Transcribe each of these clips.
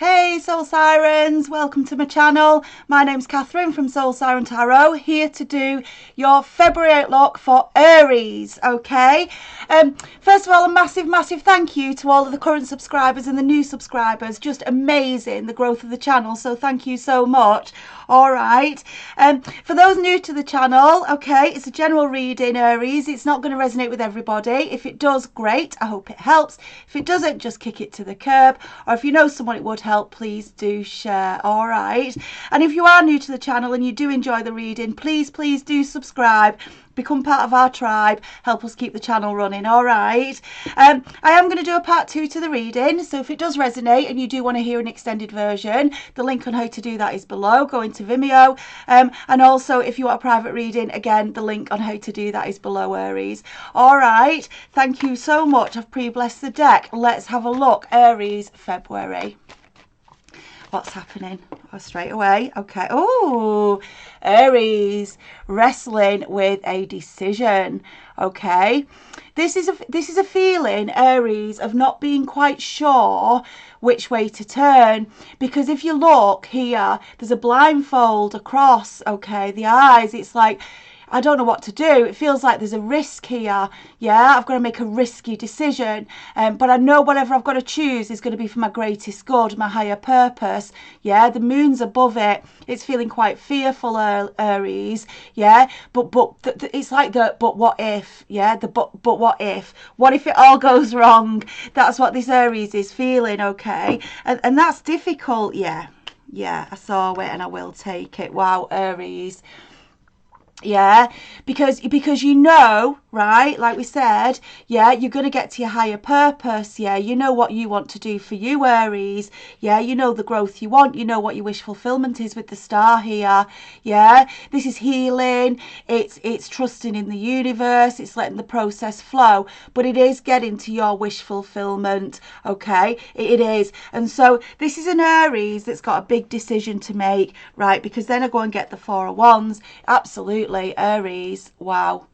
Hey Soul Sirens, welcome to my channel. My name's Catherine from Soul Siren Tarot, here to do your February outlook for Aries, okay? First of all, a massive thank you to all of the current subscribers and the new subscribers. Just amazing, the growth of the channel, so thank you so much. All right, for those new to the channel, okay, it's a general reading, Aries. It's not going to resonate with everybody. If it does, great, I hope it helps. If it doesn't, just kick it to the curb, or if you know someone it would help, please do share. All right, and if you are new to the channel and you do enjoy the reading, please do subscribe, become part of our tribe, help us keep the channel running. All right, I am going to do a part 2 to the reading, so if it does resonate and you do want to hear an extended version, the link on how to do that is below. Go into Vimeo, and also if you want a private reading, again, the link on how to do that is below, Aries. All right, thank you so much. I've pre-blessed the deck. Let's have a look. Aries, February. What's happening? Oh, straight away. Okay. Oh, Aries, wrestling with a decision. Okay. This is a feeling, Aries, of not being quite sure which way to turn, because if you look here, there's a blindfold across, okay, the eyes. It's like, I don't know what to do. It feels like there's a risk here. Yeah, I've got to make a risky decision. But I know whatever I've got to choose is going to be for my greatest good, my higher purpose. Yeah, the moon's above it. It's feeling quite fearful, Aries. Yeah, but it's like the but what if? Yeah, the but what if? What if it all goes wrong? That's what this Aries is feeling, okay? And that's difficult. Yeah, I saw it and I will take it. Wow, Aries. Yeah, because you know, right, like we said, yeah, you're going to get to your higher purpose. Yeah, you know what you want to do for you, Aries. Yeah, you know the growth you want. You know what your wish fulfillment is with the star here. Yeah, this is healing. It's trusting in the universe. It's letting the process flow, but it is getting to your wish fulfillment. Okay, it is. And so this is an Aries that's got a big decision to make, right? Because then I go and get the Four of Wands. Absolutely. Aries, wow.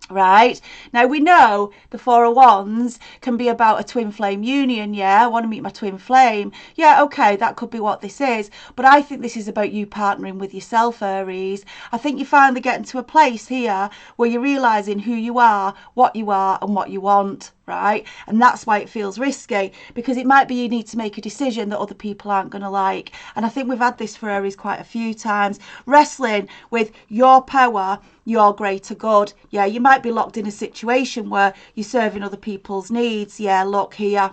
Right, now we know the Four of Wands can be about a twin flame union. Yeah, I want to meet my twin flame. Yeah, okay, that could be what this is, but I think this is about you partnering with yourself, Aries. I think you're finally getting to a place here where you're realizing who you are, and what you want. Right, and that's why it feels risky, because it might be you need to make a decision that other people aren't going to like. And I think we've had this for Aries quite a few times, wrestling with your power, your greater good. Yeah, you might be locked in a situation where you're serving other people's needs. Yeah, look here,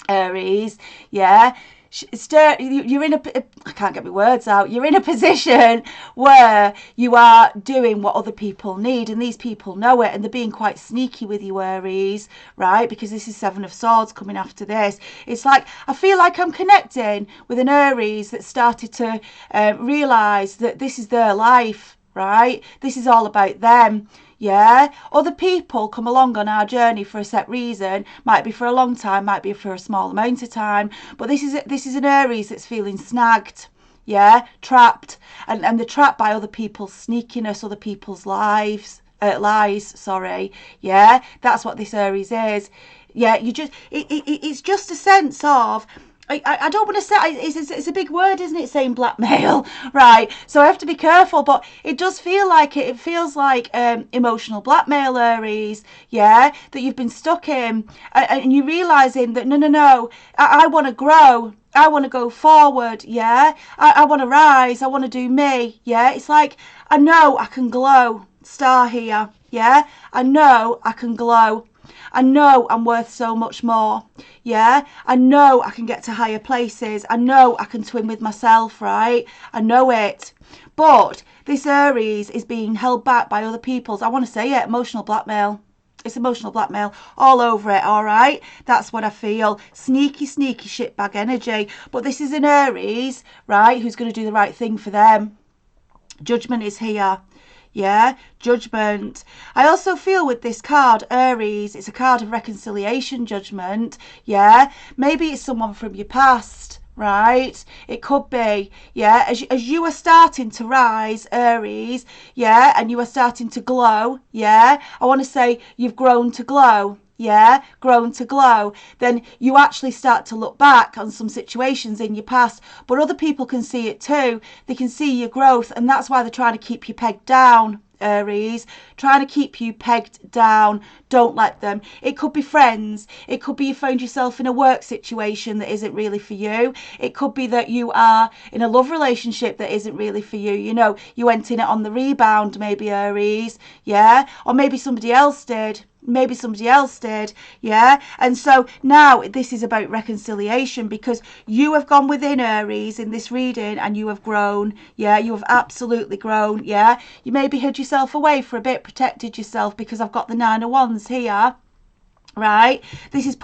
Aries. Yeah, you're in I can't get my words out. You're in a position where you are doing what other people need, and these people know it, and they're being quite sneaky with you, Aries, right? Because this is Seven of Swords coming after this. It's like, I feel like I'm connecting with an Aries that started to realise that this is their life, right? This is all about them. Yeah, other people come along on our journey for a set reason. Might be for a long time, might be for a small amount of time, but this is an Aries that's feeling snagged. Yeah, trapped, and they're trapped by other people's sneakiness, other people's lies. Sorry. Yeah, that's what this Aries is. Yeah, it's just a sense of, I don't want to say, it's a big word, isn't it, saying blackmail, right? So I have to be careful, but it does feel like it. It feels like emotional blackmail, Aries, yeah, that you've been stuck in, and you're realising that, no, I want to grow. I want to go forward, yeah? I want to rise. I want to do me, yeah? It's like, I know I can glow. Star here, yeah? I know I can glow. I know I'm worth so much more. Yeah, I know I can get to higher places. I know I can twin with myself, right? I know it. But this Aries is being held back by other people's, I want to say it, emotional blackmail. It's emotional blackmail all over it, all right? That's what I feel. Sneaky shitbag energy. But this is an Aries, right, who's going to do the right thing for them. Judgment is here. Yeah, judgment. I also feel with this card, Aries, it's a card of reconciliation, judgment. Yeah, maybe it's someone from your past, right? It could be. Yeah, as you are starting to rise, Aries, yeah, and you are starting to glow. Yeah, I want to say you've grown to glow. yeah, grown to glow, then you actually start to look back on some situations in your past, but other people can see it too. They can see your growth, and that's why they're trying to keep you pegged down. Aries, trying to keep you pegged down. Don't let them. It could be friends. It could be you found yourself in a work situation that isn't really for you. It could be that you are in a love relationship that isn't really for you. You know, you went in it on the rebound, maybe, Aries, yeah, or maybe somebody else did. Maybe somebody else did, yeah. And so now this is about reconciliation, because you have gone within, Aries, in this reading, and you have grown, yeah. You have absolutely grown, yeah. You maybe hid yourself away for a bit, protected yourself, because I've got the Nine of Wands here. Right, this is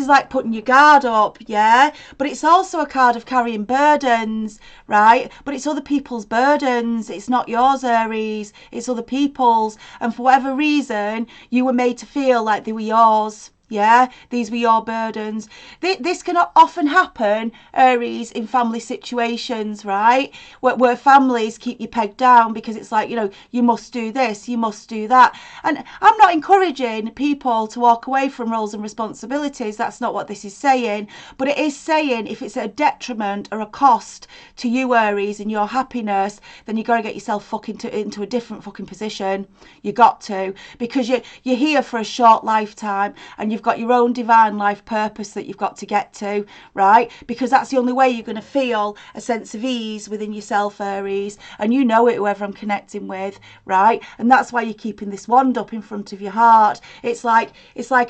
like putting your guard up, yeah, but it's also a card of carrying burdens, right? But it's other people's burdens, it's not yours, Aries, it's other people's, and for whatever reason you were made to feel like they were yours. Yeah, these were your burdens. This can often happen, Aries, in family situations, right? Where families keep you pegged down, because it's like, you know, you must do this, you must do that. And I'm not encouraging people to walk away from roles and responsibilities. That's not what this is saying. But it is saying if it's a detriment or a cost to you, Aries, and your happiness, then you got to get yourself into a different fucking position. You got to, because you're here for a short lifetime, and you've got your own divine life purpose that you've got to get to, right? Because that's the only way you're going to feel a sense of ease within yourself, Aries, and you know it, whoever I'm connecting with, right? And that's why you're keeping this wand up in front of your heart. It's like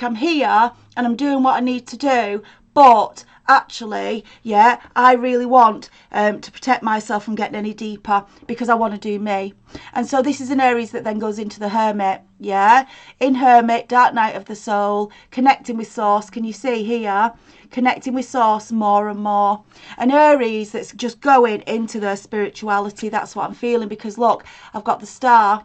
I'm here and I'm doing what I need to do, but actually, yeah, I really want to protect myself from getting any deeper, because I want to do me. And so this is an Aries that then goes into the Hermit, yeah. In Hermit, dark night of the soul, connecting with source. Can you see here? Connecting with source more and more. An Aries that's just going into their spirituality. That's what I'm feeling, because look, I've got the star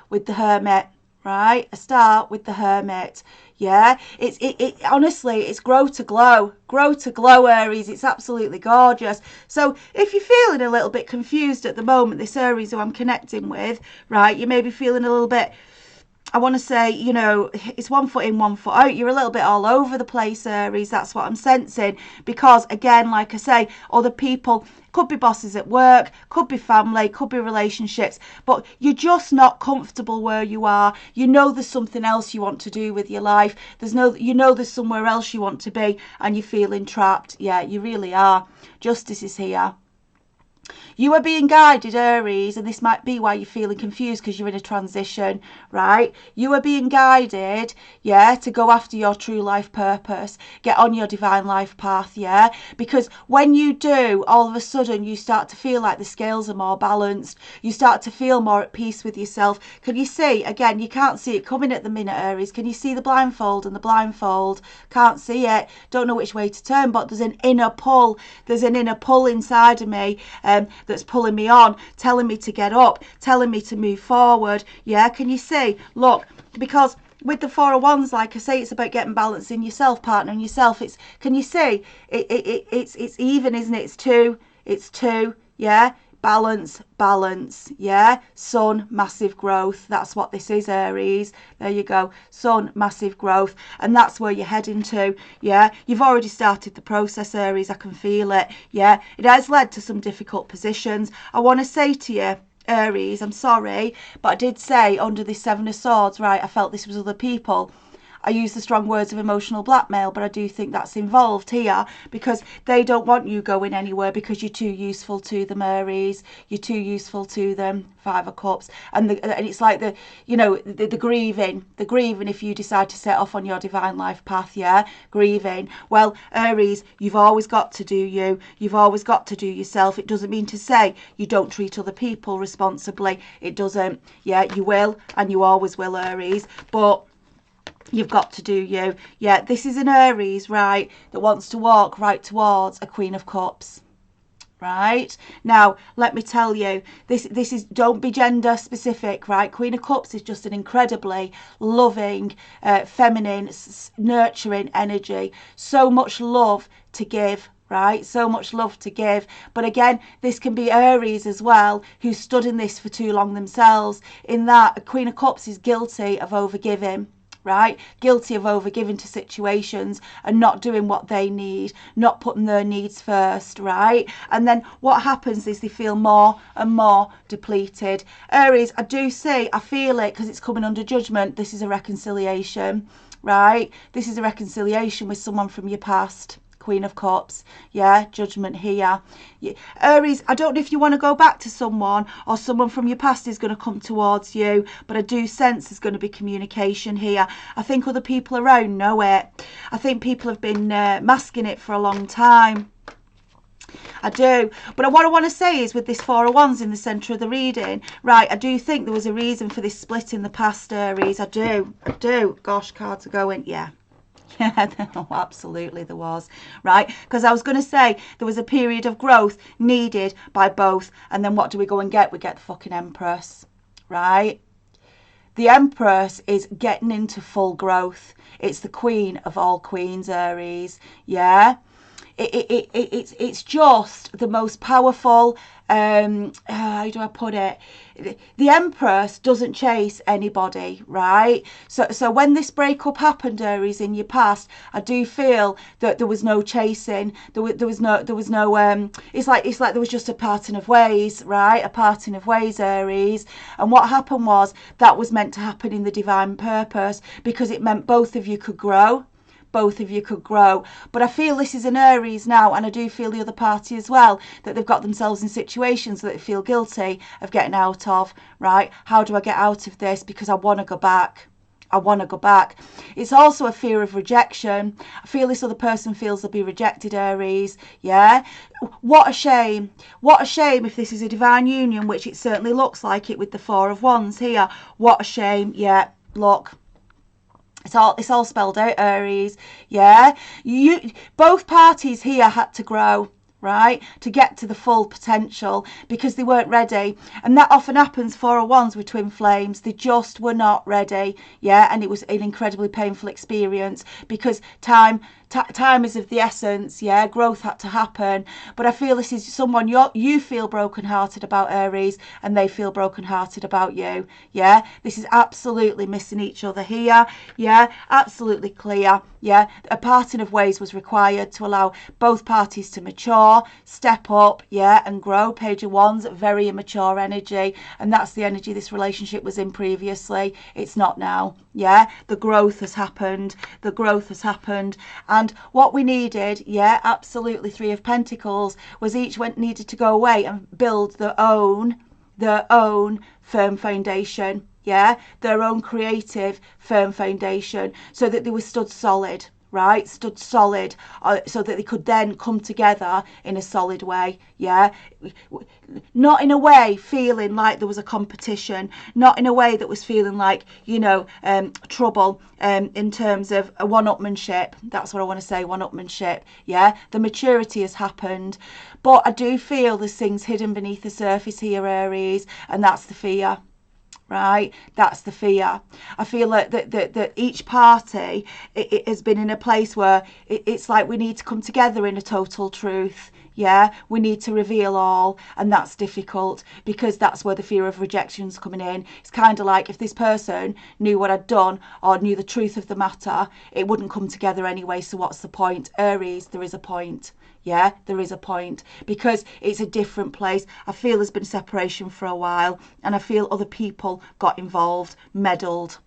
with the Hermit, right? A star with the Hermit. Yeah, it honestly, it's grow to glow, Aries. It's absolutely gorgeous. So if you're feeling a little bit confused at the moment, this Aries who I'm connecting with, right, you may be feeling a little bit, I want to say, you know, it's 1 foot in, 1 foot out. You're a little bit all over the place, Aries. That's what I'm sensing. Because, again, like I say, other people, could be bosses at work, could be family, could be relationships, but you're just not comfortable where you are. You know there's something else you want to do with your life. You know there's somewhere else you want to be, and you're feeling trapped. Yeah, you really are. Justice is here. You are being guided, Aries, and this might be why you're feeling confused, because you're in a transition, right? You are being guided, yeah, to go after your true life purpose, get on your divine life path, yeah? Because when you do, all of a sudden you start to feel like the scales are more balanced. You start to feel more at peace with yourself. Can you see? Again, you can't see it coming at the minute, Aries. Can you see the blindfold and the blindfold? Can't see it. Don't know which way to turn, but there's an inner pull. There's an inner pull inside of me, that's pulling me on, telling me to get up, telling me to move forward. Yeah, can you see? Look, because with the Four of Wands, like I say, it's about getting balance in yourself, partnering yourself. It's, can you see? It's even, isn't it? It's two, yeah. Balance, yeah. Sun, massive growth. That's what this is, Aries. There you go. Sun, massive growth. And that's where you're heading to, yeah. You've already started the process, Aries. I can feel it, yeah. It has led to some difficult positions. I want to say to you, Aries, I'm sorry, but I did say under this Seven of Swords, right, I felt this was other people. I use the strong words of emotional blackmail, but I do think that's involved here, because they don't want you going anywhere, because you're too useful to them, Aries. You're too useful to them. Five of Cups. And it's like the grieving if you decide to set off on your divine life path, yeah? Grieving. Well, Aries, you've always got to do you. You've always got to do yourself. It doesn't mean to say you don't treat other people responsibly. It doesn't. Yeah, you will, and you always will, Aries. But you've got to do you. Yeah, this is an Aries, right, that wants to walk right towards a Queen of Cups. Right, now let me tell you, this is, don't be gender specific, right? Queen of Cups is just an incredibly loving, feminine, nurturing energy. So much love to give, right? So much love to give. But again, this can be Aries as well, who stood in this for too long themselves, in that a Queen of Cups is guilty of overgiving. right? Guilty of overgiving to situations and not doing what they need, not putting their needs first, right? And then what happens is they feel more and more depleted. Aries, I do see, I feel it because it's coming under judgment. This is a reconciliation, right? This is a reconciliation with someone from your past. Queen of Cups, yeah, judgment here. Aries, I don't know if you want to go back to someone or someone from your past is going to come towards you, but I do sense there's going to be communication here. I think other people around know it. I think people have been masking it for a long time. I do. But what I want to say is with this Four of Wands in the centre of the reading, right, I do think there was a reason for this split in the past, Aries. I do. Gosh, cards are going, yeah. Yeah, no, absolutely there was, right? Because I was going to say there was a period of growth needed by both. And then what do we go and get? We get the fucking Empress, right? The Empress is getting into full growth. It's the queen of all queens, Aries, yeah? It's just the most powerful, how do I put it? The Empress doesn't chase anybody, right? So when this breakup happened, Aries, in your past, I do feel that there was no chasing. There was no. It's like there was just a parting of ways, right? A parting of ways, Aries. And what happened was that was meant to happen in the divine purpose because it meant both of you could grow. Both of you could grow. But I feel this is an Aries now, and I do feel the other party as well, that they've got themselves in situations that they feel guilty of getting out of, right? How do I get out of this? Because I want to go back. I want to go back. It's also a fear of rejection. I feel this other person feels they'll be rejected, Aries. Yeah. What a shame. What a shame if this is a divine union, which it certainly looks like it with the Four of Wands here. What a shame. Yeah. Look. It's all spelled out, Aries. Yeah, both parties here had to grow, right, to get to the full potential because they weren't ready. And that often happens for a Wands with twin flames. They just were not ready. Yeah, and it was an incredibly painful experience because time is of the essence. Yeah, growth had to happen. But I feel this is someone you feel brokenhearted about, Aries, and they feel brokenhearted about you. Yeah, this is absolutely missing each other here. Yeah, absolutely clear. Yeah, a parting of ways was required to allow both parties to mature, step up, yeah, and grow. Page of Wands, very immature energy, and that's the energy this relationship was in previously. It's not now. Yeah, the growth has happened. The growth has happened. And what we needed, yeah, absolutely, Three of Pentacles, was each needed to go away and build their own firm foundation. Yeah, their own creative firm foundation so that they were stood solid, right? Stood solid so that they could then come together in a solid way. Yeah, not in a way feeling like there was a competition, not in a way that was feeling like, you know, trouble in terms of a one-upmanship. That's what I want to say, one-upmanship. Yeah, the maturity has happened. But I do feel there's things hidden beneath the surface here, Aries, and that's the fear. Right, that's the fear. I feel like that each party it has been in a place where it's like we need to come together in a total truth. Yeah, we need to reveal all, and that's difficult because that's where the fear of rejection's coming in. It's kind of like if this person knew what I'd done or knew the truth of the matter, it wouldn't come together anyway. So what's the point? Aries, there is a point. Yeah, there is a point because it's a different place. I feel there's been separation for a while and I feel other people got involved, meddled.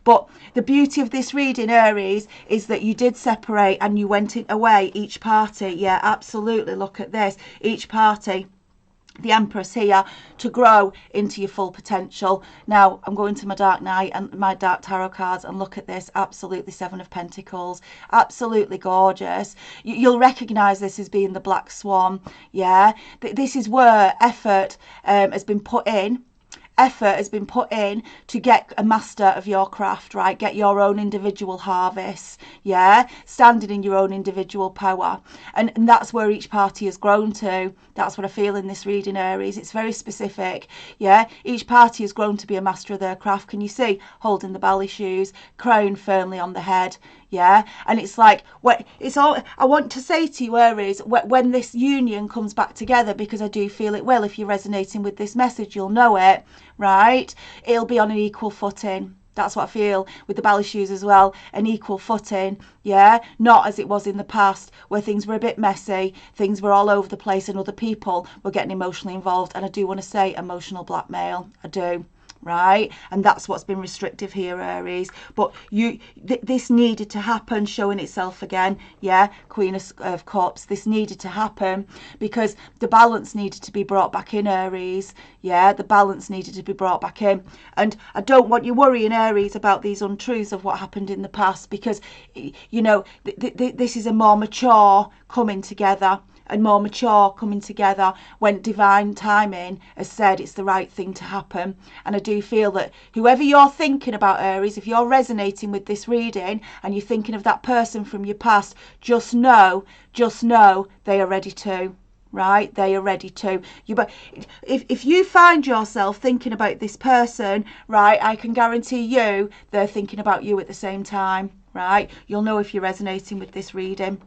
But the beauty of this reading, Aries, is that you did separate and you went away, each party. Yeah, absolutely. Look at this. Each party, the Empress here, to grow into your full potential. Now I'm going to my Dark Knight and my Dark Tarot cards and look at this. Absolutely, Seven of Pentacles, absolutely gorgeous. You'll recognize this as being the Black Swan. Yeah, this is where effort has been put in. Effort has been put in to get a master of your craft, right? Get your own individual harvest, yeah? Standing in your own individual power. And that's where each party has grown to. That's what I feel in this reading, Aries. It's very specific, yeah? Each party has grown to be a master of their craft. Can you see? Holding the ballet shoes, crown firmly on the head, yeah? And it's like, it's all I want to say to you, Aries, when this union comes back together, because I do feel it will, if you're resonating with this message, you'll know it, right? It'll be on an equal footing. That's what I feel with the ballet shoes as well, an equal footing, yeah, not as it was in the past where things were a bit messy, things were all over the place and other people were getting emotionally involved. And I do want to say emotional blackmail, I do. Right, and that's what's been restrictive here, Aries. But this needed to happen, showing itself again. Yeah, Queen of Cups. This needed to happen because the balance needed to be brought back in, Aries. Yeah, the balance needed to be brought back in. And I don't want you worrying, Aries, about these untruths of what happened in the past, because you know this is a more mature coming together, and more mature coming together when divine timing has said it's the right thing to happen. And I do feel that whoever you're thinking about, Aries, if you're resonating with this reading and you're thinking of that person from your past, just know they are ready to. Right, they are ready to. But if you find yourself thinking about this person, right, I can guarantee you they're thinking about you at the same time. Right, you'll know if you're resonating with this reading.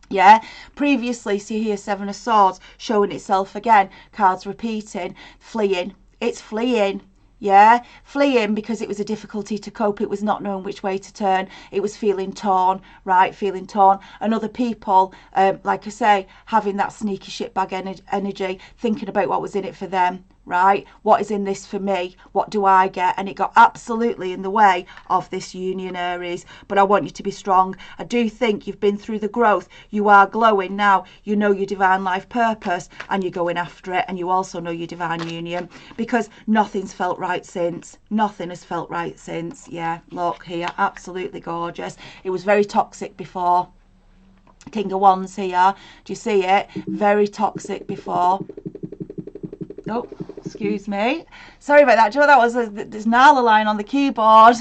Yeah, previously, see here, Seven of Swords showing itself again, cards repeating, fleeing. It's fleeing. Yeah, fleeing because it was a difficulty to cope. It was not knowing which way to turn. It was feeling torn, right? Feeling torn. And other people, like I say, having that sneaky shitbag energy, thinking about what was in it for them, right? What is in this for me? What do I get? And it got absolutely in the way of this union, Aries. But I want you to be strong. I do think you've been through the growth. You are glowing now. You know your divine life purpose and you're going after it. And you also know your divine union, because nothing's felt right since. Nothing has felt right since. Yeah, look here, absolutely gorgeous. It was very toxic before. King of Wands here. Do you see it? Very toxic before. Oh, excuse me. Sorry about that. Do you know that was there's Nala line on the keyboard,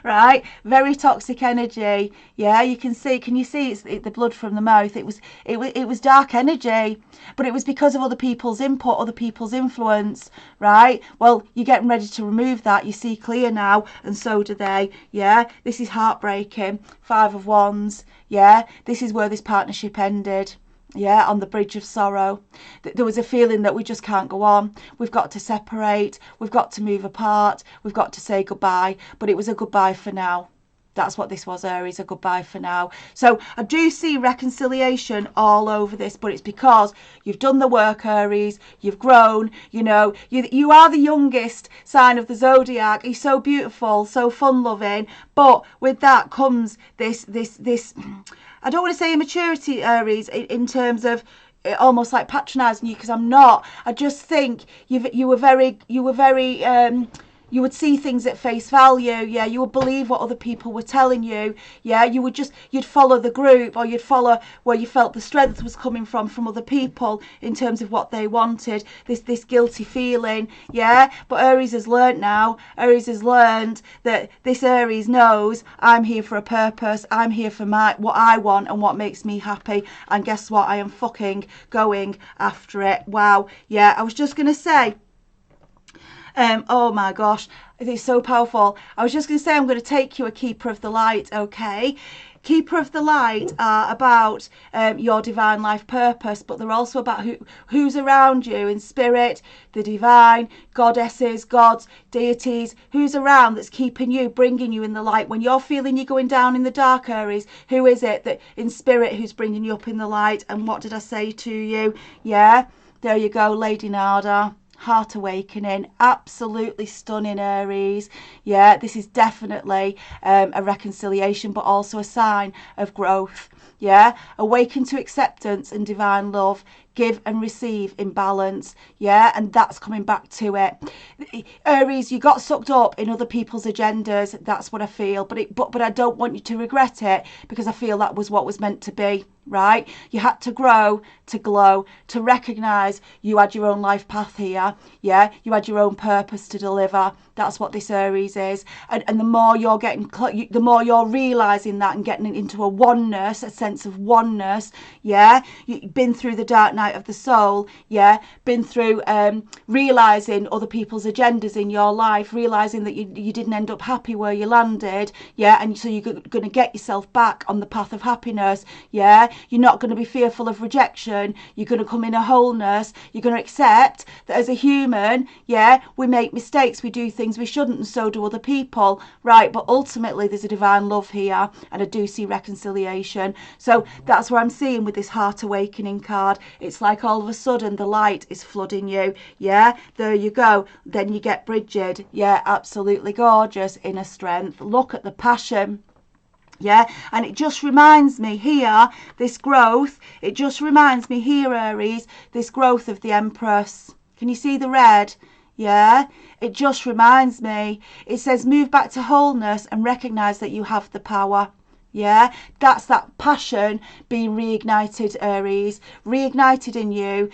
right? Very toxic energy. Yeah, you can see. Can you see? It's the blood from the mouth. It was dark energy, but it was because of other people's input, other people's influence, right? Well, you're getting ready to remove that. You see clear now, and so do they. Yeah, this is heartbreaking. Five of Wands. Yeah, this is where this partnership ended. Yeah, on the bridge of sorrow. There was a feeling that we just can't go on. We've got to separate. We've got to move apart. We've got to say goodbye. But it was a goodbye for now. That's what this was, Aries, a goodbye for now. So I do see reconciliation all over this, but it's because you've done the work, Aries. You've grown. You know, you are the youngest sign of the zodiac. He's so beautiful, so fun-loving. But with that comes this. I don't want to say immaturity, Aries, in terms of almost like patronising you, because I'm not. I just think you were very you would see things at face value. Yeah, you would believe what other people were telling you. Yeah, you'd follow the group, or you'd follow where you felt the strength was coming from other people in terms of what they wanted. This guilty feeling. Yeah, but Aries has learnt now. Aries has learnt that this Aries knows I'm here for a purpose. I'm here for what I want and what makes me happy. And guess what? I am fucking going after it. Wow. Yeah, I was just gonna say. Oh my gosh, it is so powerful. I was just going to say, I'm going to take you a Keeper of the Light, okay? Keeper of the Light are about your divine life purpose, but they're also about who's around you in spirit, the divine, goddesses, gods, deities, who's around that's keeping you, bringing you in the light. When you're feeling you're going down in the dark, Aries, who is it that in spirit who's bringing you up in the light? And what did I say to you? Yeah, there you go, Lady Nada. Heart awakening, absolutely stunning, Aries. Yeah, this is definitely a reconciliation, but also a sign of growth. Yeah, awaken to acceptance and divine love. Give and receive in balance. Yeah, and that's coming back to it. Aries, you got sucked up in other people's agendas. That's what I feel. But I don't want you to regret it, because I feel that was what was meant to be. Right? You had to grow, to glow, to recognise you had your own life path here. Yeah, you had your own purpose to deliver. That's what this Aries is. And the more you're getting, the more you're realising that and getting into a oneness, a sense of oneness. Yeah, you've been through the dark night night of the soul, yeah, been through realising other people's agendas in your life, realising that you didn't end up happy where you landed, yeah, and so you're going to get yourself back on the path of happiness, yeah. You're not going to be fearful of rejection. You're going to come in a wholeness. You're going to accept that as a human, yeah, we make mistakes, we do things we shouldn't, and so do other people, right? But ultimately there's a divine love here, and I do see reconciliation. So that's what I'm seeing with this heart awakening card. It's like all of a sudden the light is flooding you, yeah. There you go. Then you get Bridget, yeah, absolutely gorgeous, inner strength. Look at the passion. Yeah, and it just reminds me here, this growth, it just reminds me here, Aries, this growth of the Empress. Can you see the red? Yeah, it just reminds me. It says move back to wholeness and recognise that you have the power. Yeah, that's that passion being reignited, Aries, reignited in you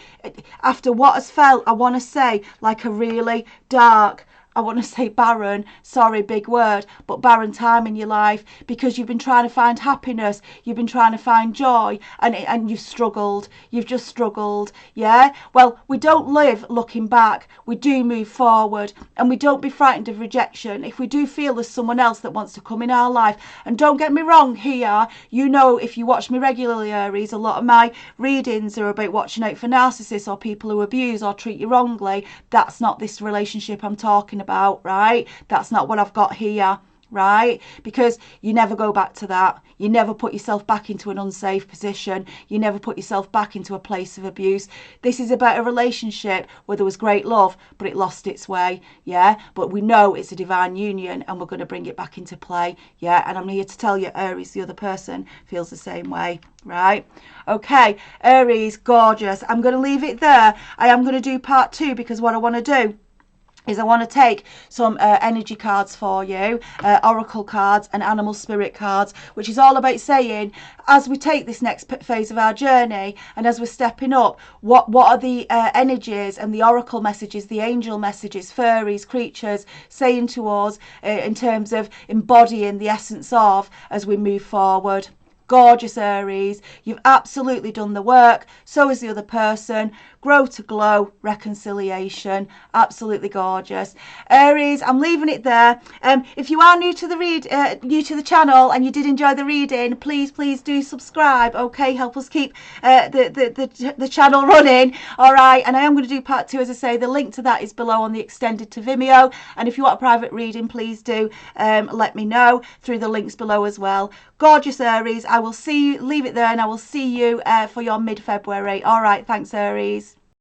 after what has felt, I want to say, like a really dark, I want to say barren, sorry, big word, but barren time in your life, because you've been trying to find happiness, you've been trying to find joy, and you've struggled, you've just struggled, yeah? Well, we don't live looking back, we do move forward, and we don't be frightened of rejection. If we do feel there's someone else that wants to come in our life, and don't get me wrong here, you know, if you watch me regularly, Aries, a lot of my readings are about watching out for narcissists or people who abuse or treat you wrongly. That's not this relationship I'm talking about, right? That's not what I've got here, right? Because you never go back to that. You never put yourself back into an unsafe position. You never put yourself back into a place of abuse. This is about a relationship where there was great love, but it lost its way, yeah? But we know it's a divine union, and we're going to bring it back into play, yeah? And I'm here to tell you, Aries, the other person feels the same way, right? Okay, Aries, gorgeous. I'm going to leave it there. I am going to do part 2, because what I want to do is I want to take some energy cards for you, oracle cards and animal spirit cards, which is all about saying, as we take this next phase of our journey and as we're stepping up, what are the energies and the oracle messages, the angel messages, fairies, creatures saying to us in terms of embodying the essence of as we move forward. Gorgeous, Aries. You've absolutely done the work. So is the other person. Grow to glow. Reconciliation. Absolutely gorgeous. Aries, I'm leaving it there. If you are new to the channel and you did enjoy the reading, please do subscribe. Okay, help us keep the channel running. All right, and I am going to do part 2, as I say. The link to that is below on the extended to Vimeo. And if you want a private reading, please do let me know through the links below as well. Gorgeous, Aries. I will see you, leave it there, and I will see you for your mid-February. All right, thanks, Aries.